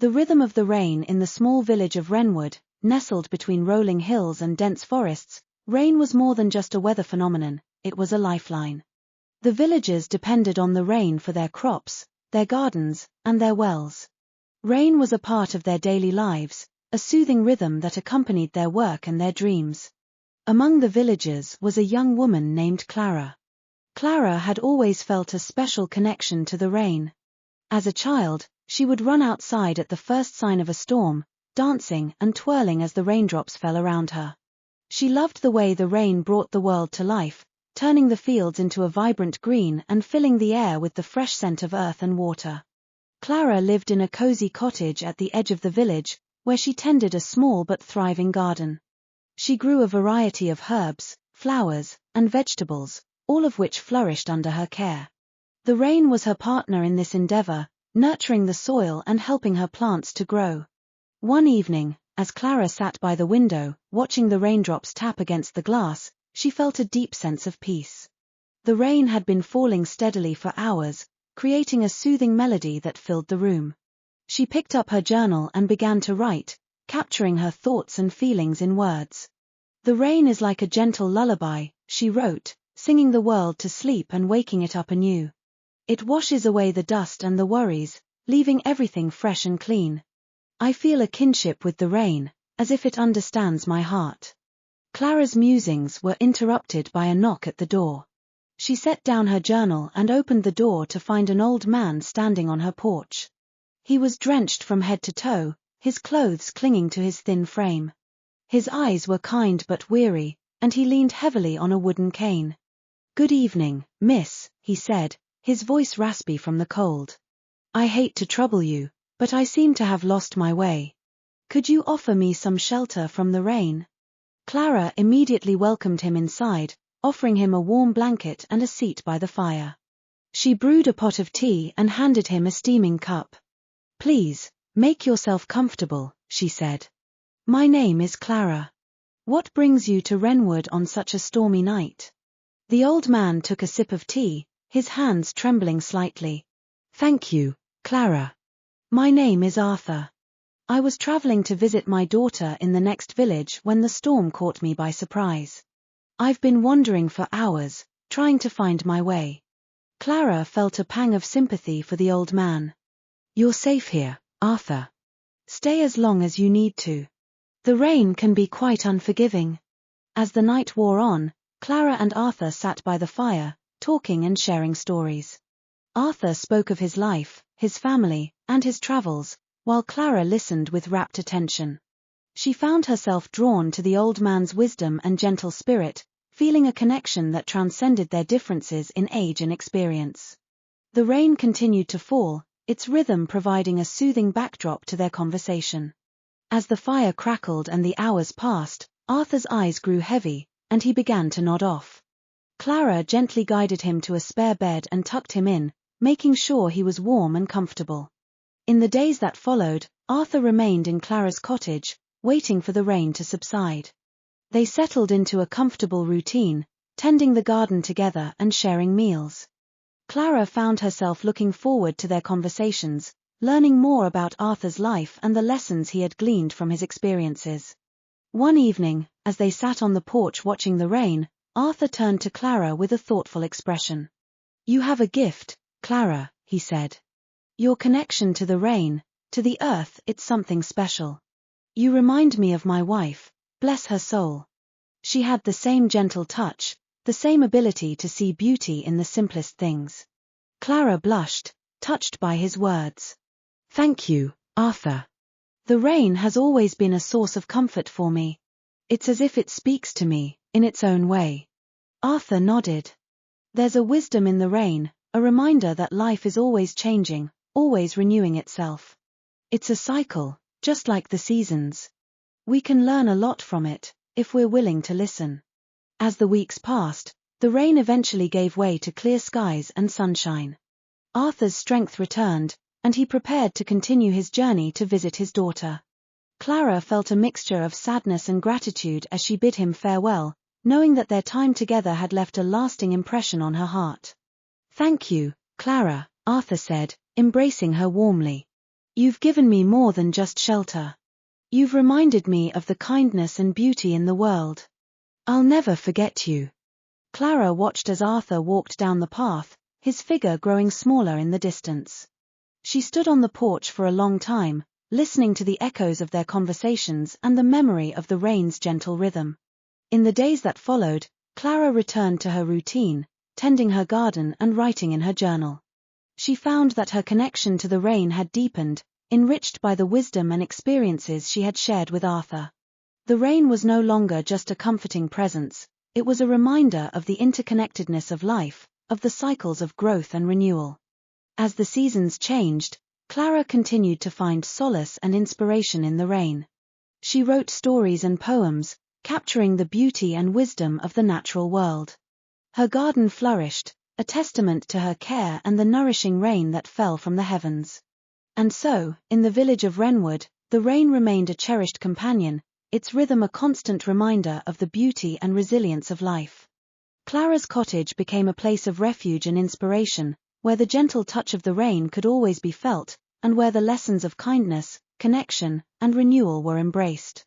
The rhythm of the rain in the small village of Wrenwood, nestled between rolling hills and dense forests, rain was more than just a weather phenomenon, it was a lifeline. The villagers depended on the rain for their crops, their gardens, and their wells. Rain was a part of their daily lives, a soothing rhythm that accompanied their work and their dreams. Among the villagers was a young woman named Clara. Clara had always felt a special connection to the rain. As a child, she would run outside at the first sign of a storm, dancing and twirling as the raindrops fell around her. She loved the way the rain brought the world to life, turning the fields into a vibrant green and filling the air with the fresh scent of earth and water. Clara lived in a cozy cottage at the edge of the village, where she tended a small but thriving garden. She grew a variety of herbs, flowers, and vegetables, all of which flourished under her care. The rain was her partner in this endeavor, nurturing the soil and helping her plants to grow. One evening, as Clara sat by the window, watching the raindrops tap against the glass, she felt a deep sense of peace. The rain had been falling steadily for hours, creating a soothing melody that filled the room. She picked up her journal and began to write, capturing her thoughts and feelings in words. "The rain is like a gentle lullaby," she wrote, singing the world to sleep and waking it up anew. "It washes away the dust and the worries, leaving everything fresh and clean. I feel a kinship with the rain, as if it understands my heart." Clara's musings were interrupted by a knock at the door. She set down her journal and opened the door to find an old man standing on her porch. He was drenched from head to toe, his clothes clinging to his thin frame. His eyes were kind but weary, and he leaned heavily on a wooden cane. "Good evening, miss," he said, his voice raspy from the cold. "I hate to trouble you, but I seem to have lost my way. Could you offer me some shelter from the rain?" Clara immediately welcomed him inside, offering him a warm blanket and a seat by the fire. She brewed a pot of tea and handed him a steaming cup. "Please, make yourself comfortable," she said. "My name is Clara. What brings you to Wrenwood on such a stormy night?" The old man took a sip of tea, his hands trembling slightly. "Thank you, Clara. My name is Arthur. I was traveling to visit my daughter in the next village when the storm caught me by surprise. I've been wandering for hours, trying to find my way." Clara felt a pang of sympathy for the old man. "You're safe here, Arthur. Stay as long as you need to. The rain can be quite unforgiving." As the night wore on, Clara and Arthur sat by the fire, talking and sharing stories. Arthur spoke of his life, his family, and his travels, while Clara listened with rapt attention. She found herself drawn to the old man's wisdom and gentle spirit, feeling a connection that transcended their differences in age and experience. The rain continued to fall, its rhythm providing a soothing backdrop to their conversation. As the fire crackled and the hours passed, Arthur's eyes grew heavy, and he began to nod off. Clara gently guided him to a spare bed and tucked him in, making sure he was warm and comfortable. In the days that followed, Arthur remained in Clara's cottage, waiting for the rain to subside. They settled into a comfortable routine, tending the garden together and sharing meals. Clara found herself looking forward to their conversations, learning more about Arthur's life and the lessons he had gleaned from his experiences. One evening, as they sat on the porch watching the rain, Arthur turned to Clara with a thoughtful expression. "You have a gift, Clara," he said. "Your connection to the rain, to the earth, it's something special. You remind me of my wife, bless her soul. She had the same gentle touch, the same ability to see beauty in the simplest things." Clara blushed, touched by his words. "Thank you, Arthur. The rain has always been a source of comfort for me. It's as if it speaks to me, in its own way." Arthur nodded. "There's a wisdom in the rain, a reminder that life is always changing, always renewing itself. It's a cycle, just like the seasons. We can learn a lot from it, if we're willing to listen." As the weeks passed, the rain eventually gave way to clear skies and sunshine. Arthur's strength returned, and he prepared to continue his journey to visit his daughter. Clara felt a mixture of sadness and gratitude as she bid him farewell, knowing that their time together had left a lasting impression on her heart. "Thank you, Clara," Arthur said, embracing her warmly. You've given me more than just shelter. You've reminded me of the kindness and beauty in the world. I'll never forget you. Clara watched as Arthur walked down the path, his figure growing smaller in the distance. She stood on the porch for a long time, listening to the echoes of their conversations and the memory of the rain's gentle rhythm. In the days that followed, Clara returned to her routine, tending her garden and writing in her journal. She found that her connection to the rain had deepened, enriched by the wisdom and experiences she had shared with Arthur. The rain was no longer just a comforting presence, it was a reminder of the interconnectedness of life, of the cycles of growth and renewal. As the seasons changed, Clara continued to find solace and inspiration in the rain. She wrote stories and poems, capturing the beauty and wisdom of the natural world. Her garden flourished, a testament to her care and the nourishing rain that fell from the heavens. And so, in the village of Wrenwood, the rain remained a cherished companion, its rhythm a constant reminder of the beauty and resilience of life. Clara's cottage became a place of refuge and inspiration, where the gentle touch of the rain could always be felt, and where the lessons of kindness, connection, and renewal were embraced.